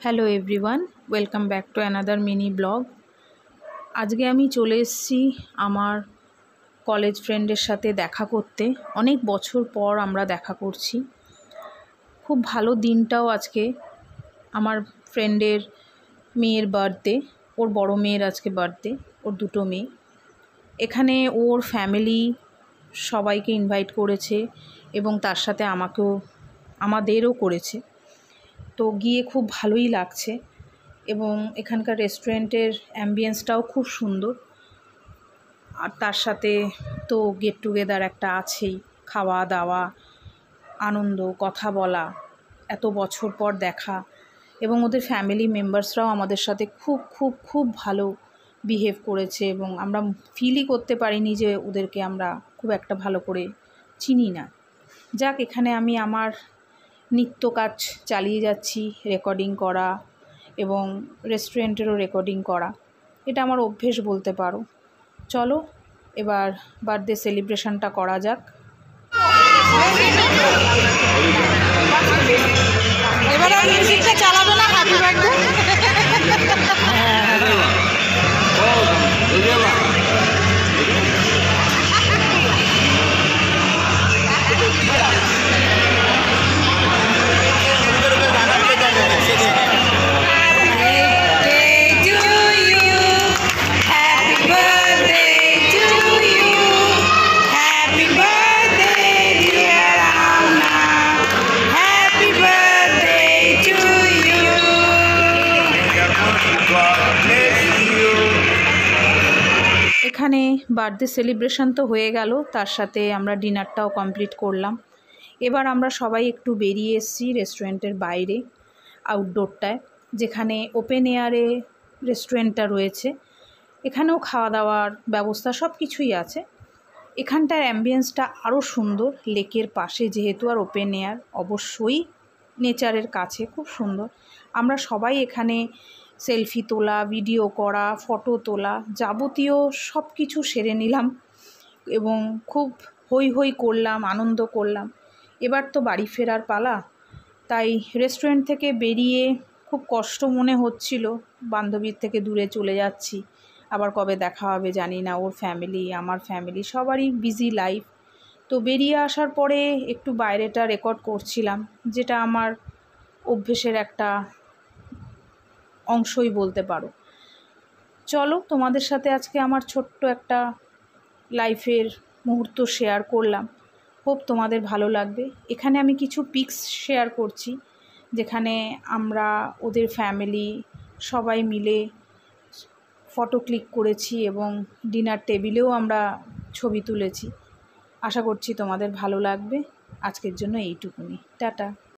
Hello everyone, welcome back to another mini blog. আজকে আমি চলে এসেছি আমার কলেজ ফ্রেন্ডের সাথে দেখা করতে। অনেক বছর পর আমরা দেখা করছি। খুব ভালো দিনটাও আজকে। আমার ফ্রেন্ডের মেয়ের বার্থডে, ওর বড় মেয়ের আজকে বার্থডে, ওর দুটো মেয়ে। এখানে ওর ফ্যামিলি সবাইকে ইনভাইট করেছে এবং তার সাথে আমাদেরও করেছে। তো গিয়ে খুব ভালোই লাগছে এবং এখানকার রেস্টুরেন্টের অ্যাম্বিয়েন্সটাও খুব সুন্দর। আর তার সাথে তো গেট টুগেদার একটা আছেই, খাওয়া দাওয়া, আনন্দ, কথা বলা, এত বছর পর দেখা। এবং ওদের ফ্যামিলি মেম্বার্সরাও আমাদের সাথে খুব খুব খুব ভালো বিহেভ করেছে এবং আমরা ফিলই করতে পারিনি যে ওদেরকে আমরা খুব একটা ভালো করে চিনি না। যাক, এখানে আমি আমার নিত্য কাজ চালিয়ে যাচ্ছি, রেকর্ডিং করা এবং রেস্টুরেন্টেরও রেকর্ডিং করা। এটা আমার অভ্যেস বলতে পারো। চলো এবার বার্থডে সেলিব্রেশনটা করা যাক। এবার আর মিউজিকটা চালাবে না, হ্যাপি বার্থডে। এখানে বার্থডে সেলিব্রেশন তো হয়ে গেল, তার সাথে আমরা ডিনারটাও কমপ্লিট করলাম। এবার আমরা সবাই একটু বেরিয়ে এসেছি রেস্টুরেন্টের বাইরে, আউটডোরটায়, যেখানে ওপেন এয়ারে রেস্টুরেন্টটা রয়েছে। এখানেও খাওয়া দাওয়ার ব্যবস্থা সব কিছুই আছে। এখানটার অ্যাম্বিয়েন্সটা আরও সুন্দর, লেকের পাশে যেহেতু, আর ওপেন এয়ার, অবশ্যই নেচারের কাছে, খুব সুন্দর। আমরা সবাই এখানে সেলফি তোলা, ভিডিও করা, ফটো তোলা, যাবতীয় সব কিছু সেরে নিলাম এবং খুব হই হই করলাম, আনন্দ করলাম। এবার তো বাড়ি ফেরার পালা। তাই রেস্টুরেন্ট থেকে বেরিয়ে খুব কষ্ট মনে হচ্ছিল, বান্ধবীর থেকে দূরে চলে যাচ্ছি, আবার কবে দেখা হবে জানি না। ওর ফ্যামিলি, আমার ফ্যামিলি, সবারই বিজি লাইফ। তো বেরিয়ে আসার পরে একটু বাইরেটা রেকর্ড করছিলাম, যেটা আমার অভ্যেসের একটা অংশই বলতে পারো। চলো, তোমাদের সাথে আজকে আমার ছোট্ট একটা লাইফের মুহূর্ত শেয়ার করলাম। হোপ তোমাদের ভালো লাগবে। এখানে আমি কিছু পিকস শেয়ার করছি, যেখানে আমরা ওদের ফ্যামিলি সবাই মিলে ফটো ক্লিক করেছি এবং ডিনার টেবিলেও আমরা ছবি তুলেছি। আশা করছি তোমাদের ভালো লাগবে। আজকের জন্য এইটুকুনি, টাটা।